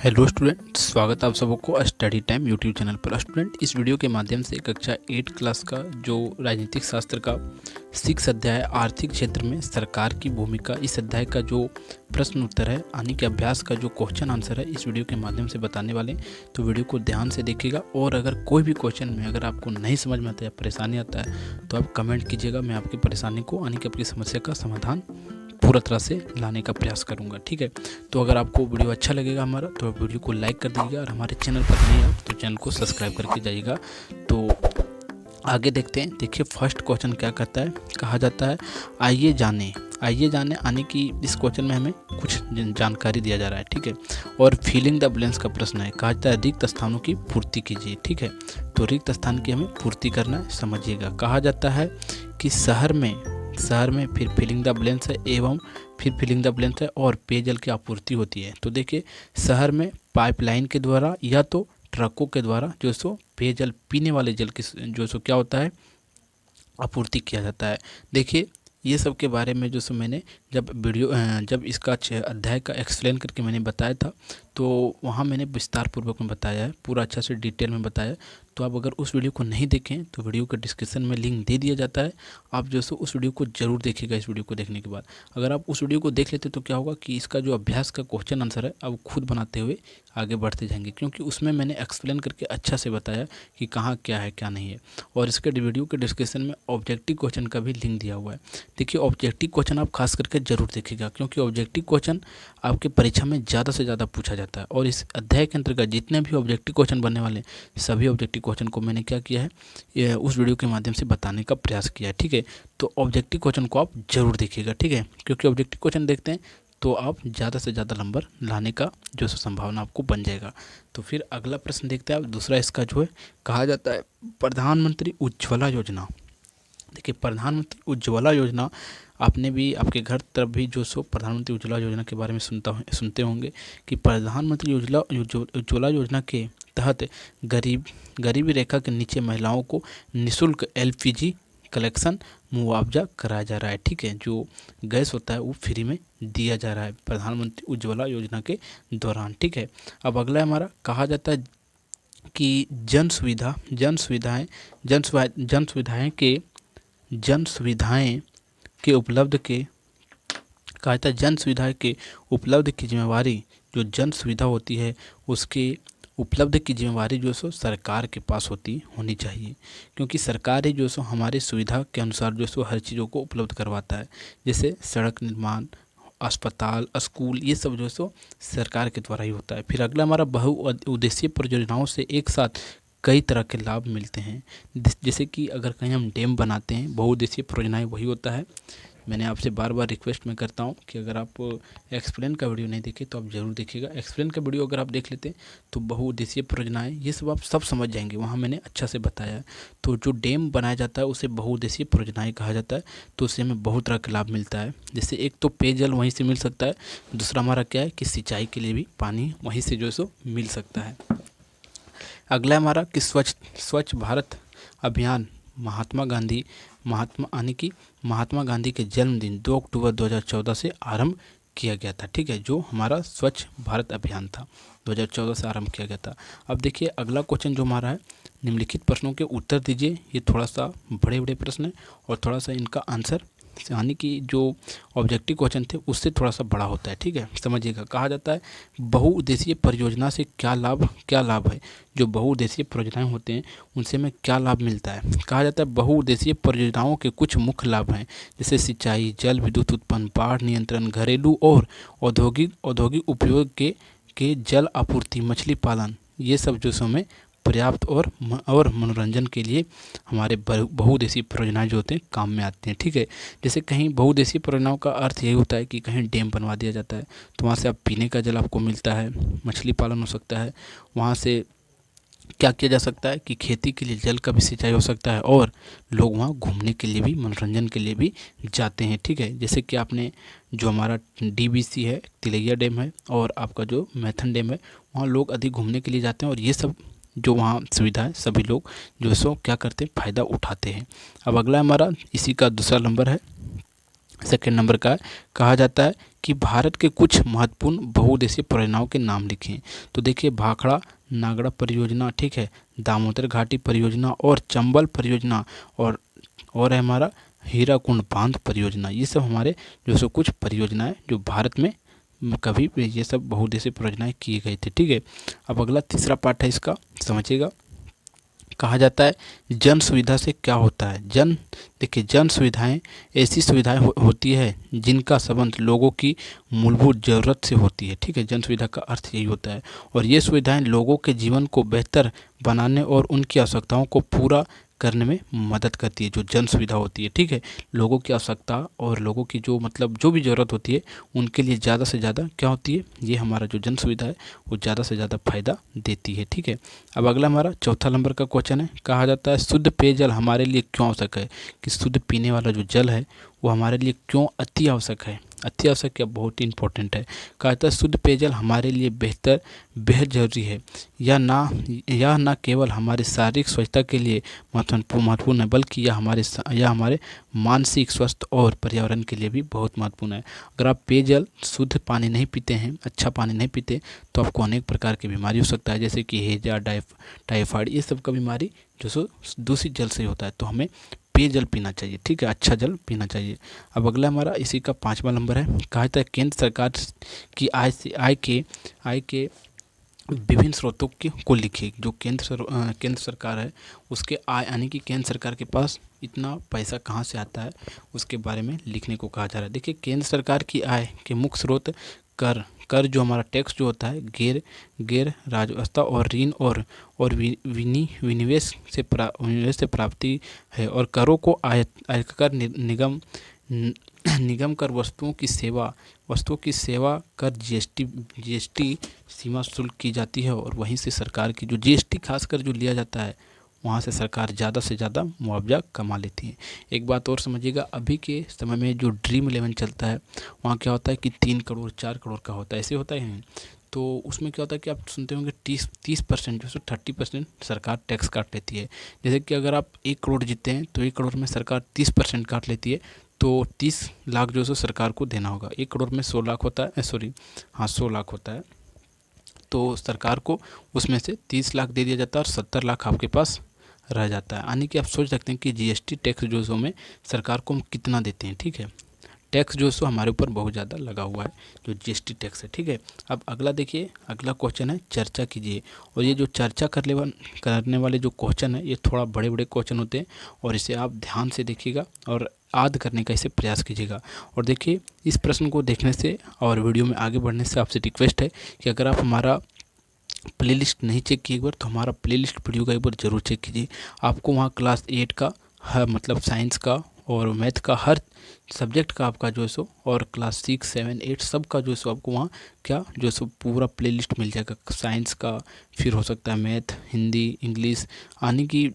Hello student, स्वागत है आप सबको स्टडी टाइम यूट्यूब चैनल पर। स्टूडेंट, इस वीडियो के माध्यम से कक्षा 8 क्लास का जो राजनीतिक शास्त्र का 6 अध्याय आर्थिक क्षेत्र में सरकार की भूमिका, इस अध्याय का जो प्रश्न उत्तर है यानी कि अभ्यास का जो क्वेश्चन आंसर है, इस वीडियो के माध्यम से बताने वाले हैं। तो वीडियो को ध्यान से देखिएगा और अगर कोई भी क्वेश्चन में अगर आपको नहीं समझ में आता है, परेशानी आता है, तो आप कमेंट कीजिएगा। मैं आपकी परेशानी को यानी कि आपकी समस्या का समाधान पूरा तरह से लाने का प्रयास करूंगा। ठीक है, तो अगर आपको वीडियो अच्छा लगेगा हमारा, तो वीडियो को लाइक कर दीजिएगा और हमारे चैनल पर नहीं है तो चैनल को सब्सक्राइब करके जाइएगा। तो आगे देखते हैं। देखिए, फर्स्ट क्वेश्चन क्या कहता है, कहा जाता है आइए जाने यानी कि इस क्वेश्चन में हमें कुछ जानकारी दिया जा रहा है। ठीक है, और फिलिंग द ब्लैंक्स का प्रश्न है। कहा जाता है रिक्त स्थानों की पूर्ति कीजिए। ठीक है, तो रिक्त स्थान की हमें पूर्ति करना है, समझिएगा। कहा जाता है कि शहर में फिर फिलिंग द ब्लैंक्स है एवं फिर फिलिंग द ब्लैंक्स है और पेयजल की आपूर्ति होती है। तो देखिए, शहर में पाइपलाइन के द्वारा या तो ट्रकों के द्वारा जो सो पेयजल, पीने वाले जल की जो सो क्या होता है, आपूर्ति किया जाता है। देखिए, ये सब के बारे में जो सो मैंने जब इसका अध्याय का एक्सप्लेन करके मैंने बताया था, तो वहाँ मैंने विस्तार पूर्वक में बताया है, पूरा अच्छा से डिटेल में बताया है। तो आप अगर उस वीडियो को नहीं देखें तो वीडियो के डिस्क्रिप्शन में लिंक दे दिया जाता है, आप जो सो उस वीडियो को जरूर देखिएगा। इस वीडियो को देखने के बाद अगर आप उस वीडियो को देख लेते तो क्या होगा कि इसका जो अभ्यास का क्वेश्चन आंसर है आप खुद बनाते हुए आगे बढ़ते जाएंगे, क्योंकि उसमें मैंने एक्सप्लेन करके अच्छा से बताया कि कहाँ क्या है क्या नहीं है। और इसके वीडियो के डिस्क्रिप्शन में ऑब्जेक्टिव क्वेश्चन का भी लिंक दिया हुआ है। देखिए, ऑब्जेक्टिव क्वेश्चन आप खास करके जरूर देखिएगा, क्योंकि ऑब्जेक्टिव क्वेश्चन आपके परीक्षा में ज़्यादा से ज़्यादा पूछा जाता है। और इस अध्याय के अंतर्गत जितने भी ऑब्जेक्टिव क्वेश्चन बनने वाले हैं, सभी ऑब्जेक्टिव क्वेश्चन को मैंने क्या किया है, ये उस वीडियो के माध्यम से बताने का प्रयास किया है। ठीक है, तो ऑब्जेक्टिव क्वेश्चन को आप जरूर देखिएगा। ठीक है, क्योंकि ऑब्जेक्टिव क्वेश्चन देखते हैं तो आप ज़्यादा से ज़्यादा नंबर लाने का जो संभावना आपको बन जाएगा। तो फिर अगला प्रश्न देखते हैं आप। दूसरा इसका जो है, कहा जाता है प्रधानमंत्री उज्ज्वला योजना। देखिए, प्रधानमंत्री उज्ज्वला योजना आपने भी आपके घर तरफ भी जो सो प्रधानमंत्री उज्ज्वला योजना के बारे में सुनते होंगे कि प्रधानमंत्री उज्ज्वला योजना के तहत गरीबी रेखा के नीचे महिलाओं को निःशुल्क एलपीजी कलेक्शन मुआवजा कराया जा रहा है। ठीक है, जो गैस होता है वो फ्री में दिया जा रहा है प्रधानमंत्री उज्ज्वला योजना के दौरान। ठीक है, अब अगला हमारा कहा जाता है कि जन सुविधाएं के उपलब्ध के कहा जाता है जन सुविधा के उपलब्ध की जिम्मेवारी, जो जन सुविधा होती है उसके उपलब्ध की जिम्मेवारी जो सो सरकार के पास होनी चाहिए, क्योंकि सरकार ही जो सो हमारे सुविधा के अनुसार जो सो हर चीज़ों को उपलब्ध करवाता है। जैसे सड़क निर्माण, अस्पताल, स्कूल, ये सब जो सो सरकार के द्वारा ही होता है। फिर अगला हमारा बहुउद्देशीय परियोजनाओं से एक साथ कई तरह के लाभ मिलते हैं। जैसे कि अगर कहीं हम डैम बनाते हैं, बहुउद्देशीय परियोजनाएं वही होता है। मैंने आपसे बार बार रिक्वेस्ट में करता हूँ कि अगर आप एक्सप्लेन का वीडियो नहीं देखे तो आप ज़रूर देखिएगा। एक्सप्लेन का वीडियो अगर आप देख लेते हैं तो बहुउद्देशीय परियोजनाएं ये सब आप सब समझ जाएंगे, वहाँ मैंने अच्छा से बताया है। तो जो डैम बनाया जाता है उसे बहुउद्देशीय परियोजनाएं कहा जाता है। तो उससे हमें बहुत तरह का लाभ मिलता है। जैसे एक तो पेयजल वहीं से मिल सकता है, दूसरा हमारा क्या है कि सिंचाई के लिए भी पानी वहीं से जो सो मिल सकता है। अगला हमारा कि स्वच्छ भारत अभियान महात्मा गांधी के जन्मदिन 2 अक्टूबर 2014 से आरंभ किया गया था। ठीक है, जो हमारा स्वच्छ भारत अभियान था 2014 से आरंभ किया गया था। अब देखिए, अगला क्वेश्चन जो हमारा है, निम्नलिखित प्रश्नों के उत्तर दीजिए। ये थोड़ा सा बड़े बड़े प्रश्न है और थोड़ा सा इनका आंसर यानी कि जो ऑब्जेक्टिव क्वेश्चन थे उससे थोड़ा सा बड़ा होता है। ठीक है, समझिएगा। कहा जाता है बहुउद्देशीय परियोजना से क्या लाभ है। जो बहुउद्देशीय परियोजनाएं होते हैं उनसे हमें क्या लाभ मिलता है। कहा जाता है बहुउद्देशीय परियोजनाओं के कुछ मुख्य लाभ हैं, जैसे सिंचाई, जल विद्युत उत्पन्न, बाढ़ नियंत्रण, घरेलू और औद्योगिक उपयोग के जल आपूर्ति, मछली पालन, ये सब जो हमें पर्याप्त और मनोरंजन के लिए हमारे बहुउद्देशीय परियोजनाएं जो होते हैं काम में आते हैं। ठीक है, जैसे कहीं बहुउद्देशीय परियोजनाओं का अर्थ यही होता है कि कहीं डैम बनवा दिया जाता है तो वहाँ से आप पीने का जल आपको मिलता है, मछली पालन हो सकता है, वहाँ से क्या किया जा सकता है कि खेती के लिए जल का भी सिंचाई हो सकता है और लोग वहाँ घूमने के लिए भी, मनोरंजन के लिए भी जाते हैं। ठीक है, जैसे कि आपने जो हमारा डीवीसी है, तिलैया डैम है, और आपका जो मैथन डैम है, वहाँ लोग अधिक घूमने के लिए जाते हैं और ये सब जो वहाँ सुविधा है सभी लोग जो सो क्या करते हैं, फ़ायदा उठाते हैं। अब अगला हमारा इसी का दूसरा नंबर है, सेकेंड नंबर का है, कहा जाता है कि भारत के कुछ महत्वपूर्ण बहुउद्देशीय परियोजनाओं के नाम लिखें। तो देखिए भाखड़ा नागड़ा परियोजना, ठीक है, दामोदर घाटी परियोजना और चंबल परियोजना, और है हमारा हीराकुंड बांध परियोजना। ये सब हमारे जो सो कुछ परियोजनाएं जो भारत में कभी भी ये सब बहुउद्देशीय परियोजनाएं की गई थी, ठीक है। अब अगला तीसरा पार्ट है इसका, समझिएगा। कहा जाता है जन सुविधा से क्या होता है। देखिए जन सुविधाएं ऐसी सुविधाएं होती है जिनका संबंध लोगों की मूलभूत ज़रूरत से होती है, ठीक है। जन सुविधा का अर्थ यही होता है, और ये सुविधाएं लोगों के जीवन को बेहतर बनाने और उनकी आवश्यकताओं को पूरा करने में मदद करती है। जो जन सुविधा होती है, ठीक है, लोगों की आवश्यकता और लोगों की जो मतलब जो भी ज़रूरत होती है उनके लिए ज़्यादा से ज़्यादा क्या होती है, ये हमारा जो जन सुविधा है वो ज़्यादा से ज़्यादा फायदा देती है, ठीक है। अब अगला हमारा चौथा नंबर का क्वेश्चन है। कहा जाता है शुद्ध पेयजल हमारे लिए क्यों आवश्यक है, कि शुद्ध पीने वाला जो जल है वो हमारे लिए क्यों अति आवश्यक है। अति आवश्यक या बहुत ही इंपॉर्टेंट है। कहा जाता है शुद्ध पेयजल हमारे लिए बेहद जरूरी है। यह ना केवल हमारी शारीरिक स्वच्छता के लिए महत्वपूर्ण है, बल्कि यह हमारे मानसिक स्वास्थ्य और पर्यावरण के लिए भी बहुत महत्वपूर्ण है। अगर आप पेयजल शुद्ध पानी नहीं पीते हैं, अच्छा पानी नहीं पीते, तो आपको अनेक प्रकार की बीमारी हो सकता है, जैसे कि हैजा, टाइफाइड, ये सब का बीमारी जो सो दूषित जल से होता है। तो हमें पेयजल पीना चाहिए, ठीक है, अच्छा जल पीना चाहिए। अब अगला हमारा इसी का 5वां नंबर है। कहा जाता है केंद्र सरकार की आय के विभिन्न स्रोतों को लिखिए। जो केंद्र सरकार है उसके आय, यानी कि केंद्र सरकार के पास इतना पैसा कहाँ से आता है उसके बारे में लिखने को कहा जा रहा है। देखिए केंद्र सरकार की आय के मुख्य स्रोत कर जो हमारा टैक्स जो होता है, गैर राजस्व और ऋण और विनिवेश से प्राप्ति है। और करों को आयकर निगम कर, वस्तुओं की सेवा कर, जीएसटी सीमा शुल्क की जाती है, और वहीं से सरकार की जो जीएसटी खासकर जो लिया जाता है वहाँ से सरकार ज़्यादा से ज़्यादा मुआवजा कमा लेती है। एक बात और समझिएगा, अभी के समय में जो ड्रीम 11 चलता है वहाँ क्या होता है कि 3 करोड़ 4 करोड़ का होता है, ऐसे होता है नहीं। तो उसमें क्या होता है कि आप सुनते होंगे 30% जो 30% सरकार टैक्स काट लेती है। जैसे कि अगर आप 1 करोड़ जीते हैं तो 1 करोड़ में सरकार 30% काट लेती है, तो 30 लाख जो है सरकार को देना होगा। 1 करोड़ में 100 लाख होता है, सॉरी हाँ 100 लाख होता है, तो सरकार को उसमें से 30 लाख दे दिया जाता है और 70 लाख आपके पास रह जाता है। यानी कि आप सोच सकते हैं कि जीएसटी टैक्स जो सो में सरकार को हम कितना देते हैं, ठीक है। टैक्स जो सो हमारे ऊपर बहुत ज़्यादा लगा हुआ है, जो जीएसटी टैक्स है, ठीक है। अब अगला देखिए, अगला क्वेश्चन है चर्चा कीजिए। और ये जो चर्चा करने वाले जो क्वेश्चन है ये थोड़ा बड़े बड़े क्वेश्चन होते हैं, और इसे आप ध्यान से देखिएगा और याद करने का इसे प्रयास कीजिएगा। और देखिए इस प्रश्न को देखने से और वीडियो में आगे बढ़ने से आपसे रिक्वेस्ट है कि अगर आप हमारा प्लेलिस्ट नहीं चेक किए एक बार, तो हमारा प्लेलिस्ट वीडियो का एक बार जरूर चेक कीजिए। आपको वहाँ क्लास 8 का हर मतलब साइंस का और मैथ का हर सब्जेक्ट का आपका जो है सो, और क्लास 6, 7, 8 सब का जो है सो आपको वहाँ क्या जो है सो पूरा प्लेलिस्ट मिल जाएगा। साइंस का, फिर हो सकता है मैथ, हिंदी, इंग्लिश, आने की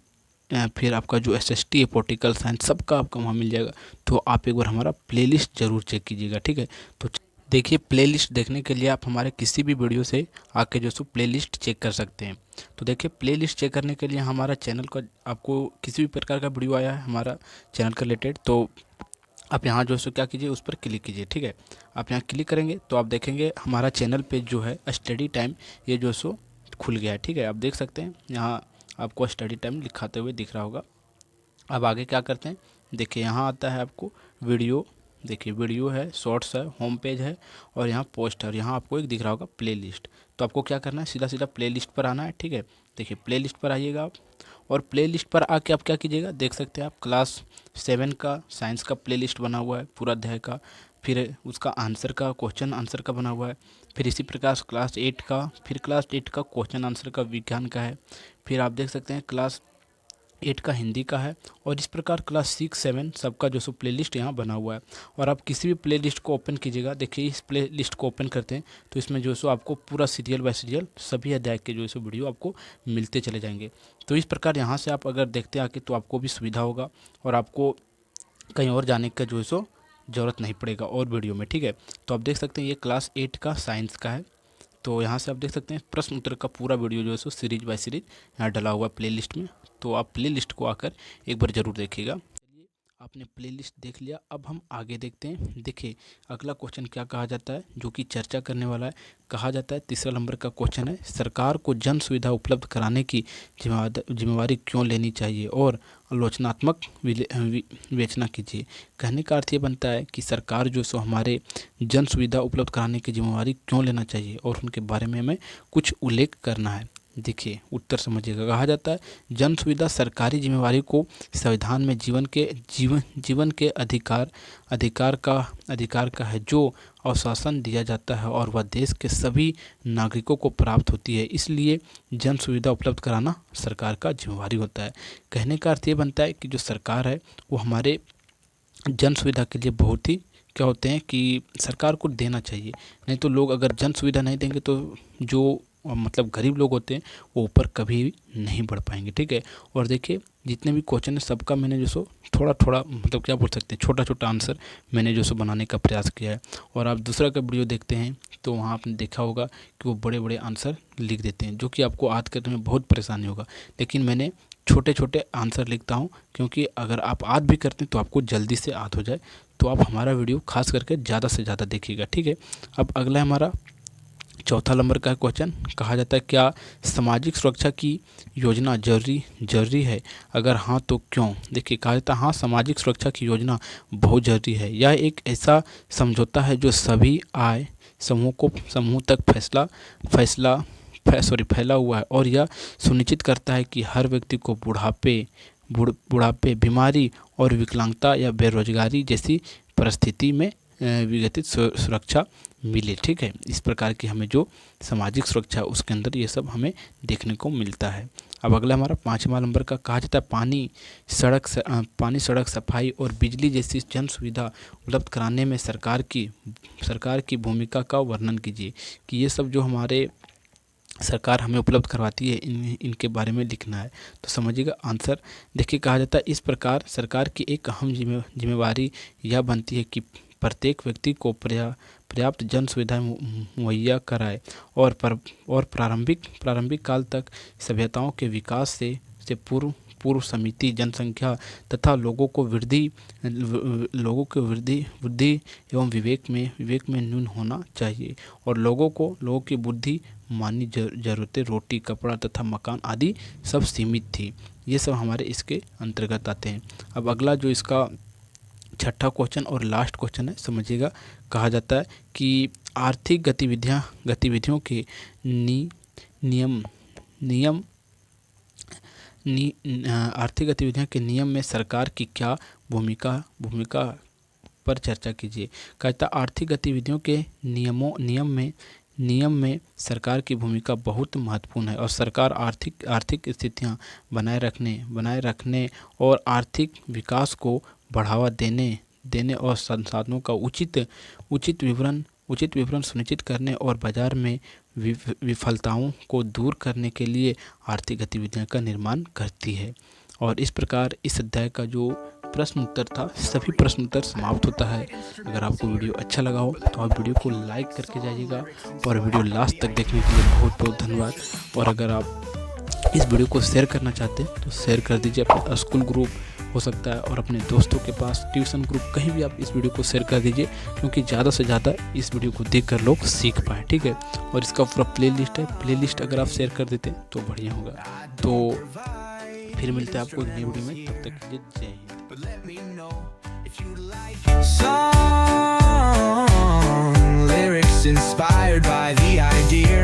फिर आपका जो एसएसटी है, पॉलिटिकल साइंस, सबका आपका वहाँ मिल जाएगा। तो आप एक बार हमारा प्लेलिस्ट ज़रूर चेक कीजिएगा, ठीक है। तो देखिए प्लेलिस्ट देखने के लिए आप हमारे किसी भी वीडियो से आके जो सो प्लेलिस्ट चेक कर सकते हैं। तो देखिए प्लेलिस्ट चेक करने के लिए हमारा चैनल का, आपको किसी भी प्रकार का वीडियो आया है हमारा चैनल के रिलेटेड, तो आप यहाँ जो सो क्या कीजिए, उस पर क्लिक कीजिए, ठीक है। आप यहाँ क्लिक करेंगे तो आप देखेंगे हमारा चैनल पे जो है स्टडी टाइम ये जो सो खुल गया है, ठीक है। आप देख सकते हैं यहाँ आपको स्टडी टाइम लिखाते हुए दिख रहा होगा। अब आगे क्या करते हैं, देखिए यहाँ आता है आपको वीडियो, देखिए वीडियो है, शॉर्ट्स है, होम पेज है, और यहाँ पोस्ट है, और यहाँ आपको एक दिख रहा होगा प्लेलिस्ट। तो आपको क्या करना है, सीधा सीधा प्लेलिस्ट पर आना है, ठीक है। देखिए प्लेलिस्ट पर आइएगा आप, और प्लेलिस्ट पर आके आप क्या कीजिएगा, देख सकते हैं आप क्लास 7 का साइंस का प्लेलिस्ट बना हुआ है पूरा अध्याय का, फिर उसका आंसर का, क्वेश्चन आंसर का बना हुआ है। फिर इसी प्रकार क्लास 8 का, फिर क्लास 8 का क्वेश्चन आंसर का विज्ञान का है। फिर आप देख सकते हैं क्लास 8 का हिंदी का है, और इस प्रकार क्लास 6, 7 सबका जो सो प्लेलिस्ट यहाँ बना हुआ है। और आप किसी भी प्लेलिस्ट को ओपन कीजिएगा, देखिए इस प्लेलिस्ट को ओपन करते हैं तो इसमें जो सो आपको पूरा सीरियल बाय सीरियल सभी अध्याय के जो सो वीडियो आपको मिलते चले जाएंगे। तो इस प्रकार यहाँ से आप अगर देखते आके तो आपको भी सुविधा होगा, और आपको कहीं और जाने का जो है सो ज़रूरत नहीं पड़ेगा और वीडियो में, ठीक है। तो आप देख सकते हैं ये क्लास 8 का साइंस का है। तो यहाँ से आप देख सकते हैं प्रश्न उत्तर का पूरा वीडियो जो है सो सीरीज बाय सीरीज यहाँ डला हुआ है प्लेलिस्ट में। तो आप प्लेलिस्ट को आकर एक बार ज़रूर देखिएगा। आपने प्लेलिस्ट देख लिया। अब हम आगे देखते हैं। देखिए अगला क्वेश्चन क्या कहा जाता है जो कि चर्चा करने वाला है। कहा जाता है तीसरा नंबर का क्वेश्चन है, सरकार को जन सुविधा उपलब्ध कराने की जिम्मेवारी क्यों लेनी चाहिए और आलोचनात्मक विवेचना कीजिए। कहने का अर्थ ये बनता है कि सरकार जो सो हमारे जन सुविधा उपलब्ध कराने की जिम्मेवारी क्यों लेना चाहिए और उनके बारे में हमें कुछ उल्लेख करना है। देखिए उत्तर समझिएगा। कहा जाता है जन सुविधा सरकारी जिम्मेवारी को संविधान में जीवन के अधिकार का है जो आश्वासन दिया जाता है और वह देश के सभी नागरिकों को प्राप्त होती है, इसलिए जन सुविधा उपलब्ध कराना सरकार का जिम्मेवारी होता है। कहने का अर्थ ये बनता है कि जो सरकार है वो हमारे जन सुविधा के लिए बहुत ही क्या होते हैं कि सरकार को देना चाहिए। नहीं तो लोग अगर जन सुविधा नहीं देंगे तो जो मतलब गरीब लोग होते हैं वो ऊपर कभी नहीं बढ़ पाएंगे। ठीक है। और देखिए जितने भी क्वेश्चन है सबका मैंने जो सो थोड़ा थोड़ा मतलब क्या बोल सकते हैं छोटा छोटा आंसर मैंने जो सो बनाने का प्रयास किया है। और आप दूसरा का वीडियो देखते हैं तो वहाँ आपने देखा होगा कि वो बड़े बड़े आंसर लिख देते हैं जो कि आपको याद करने में बहुत परेशानी होगा। लेकिन मैंने छोटे छोटे आंसर लिखता हूँ क्योंकि अगर आप याद भी करते हैं तो आपको जल्दी से याद हो जाए। तो आप हमारा वीडियो खास करके ज़्यादा से ज़्यादा देखिएगा। ठीक है। अब अगला हमारा चौथा नंबर का क्वेश्चन। कहा जाता है क्या सामाजिक सुरक्षा की योजना जरूरी है, अगर हाँ तो क्यों। देखिए कहा जाता है हाँ सामाजिक सुरक्षा की योजना बहुत जरूरी है। यह एक ऐसा समझौता है जो सभी आय समूह तक फैला हुआ है और यह सुनिश्चित करता है कि हर व्यक्ति को बुढ़ापे बीमारी और विकलांगता या बेरोजगारी जैसी परिस्थिति में व्यक्तिगत सुरक्षा मिले। ठीक है। इस प्रकार की हमें जो सामाजिक सुरक्षा उसके अंदर ये सब हमें देखने को मिलता है। अब अगला हमारा पाँचवा नंबर का कहा जाता है पानी सड़क सफाई और बिजली जैसी जन सुविधा उपलब्ध कराने में सरकार की भूमिका का वर्णन कीजिए। कि ये सब जो हमारे सरकार हमें उपलब्ध करवाती है इनके बारे में लिखना है। तो समझिएगा आंसर। देखिए कहा जाता है इस प्रकार सरकार की एक अहम जिम्मेवारी यह बनती है कि प्रत्येक व्यक्ति को पर्याप्त जन सुविधाएं मुहैया कराए और प्रारंभिक काल तक सभ्यताओं के विकास से पूर्व समिति जनसंख्या तथा लोगों को वृद्धि एवं विवेक में न्यून होना चाहिए और लोगों की बुद्धि मानवी जरूरतें रोटी कपड़ा तथा मकान आदि सब सीमित थी। ये सब हमारे इसके अंतर्गत आते हैं। अब अगला जो इसका छठा क्वेश्चन और लास्ट क्वेश्चन है समझिएगा। कहा जाता है कि आर्थिक गतिविधियों के आर्थिक गतिविधियों के नियम में सरकार की क्या भूमिका पर चर्चा कीजिए। कहता आर्थिक गतिविधियों के नियम में सरकार की भूमिका बहुत महत्वपूर्ण है और सरकार आर्थिक स्थितियां बनाए रखने और आर्थिक विकास को बढ़ावा देने और संसाधनों का उचित विवरण सुनिश्चित करने और बाजार में विफलताओं को दूर करने के लिए आर्थिक गतिविधियों का निर्माण करती है। और इस प्रकार इस अध्याय का जो प्रश्न उत्तर था सभी प्रश्न उत्तर समाप्त होता है। अगर आपको वीडियो अच्छा लगा हो तो आप वीडियो को लाइक करके जाइएगा और वीडियो लास्ट तक देखने के लिए बहुत बहुत धन्यवाद। और अगर आप इस वीडियो को शेयर करना चाहते हैं तो शेयर कर दीजिए। अपने स्कूल ग्रुप हो सकता है और अपने दोस्तों के पास ट्यूशन ग्रुप कहीं भी आप इस वीडियो को शेयर कर दीजिए क्योंकि ज़्यादा से ज़्यादा इस वीडियो को देखकर लोग सीख पाएँ। ठीक है। और इसका पूरा प्लेलिस्ट अगर आप शेयर कर देते हैं तो बढ़िया होगा। तो फिर मिलते हैं आपको नई वीडियो में, तब तक के लिए जय Hind. Song lyrics inspired by the idea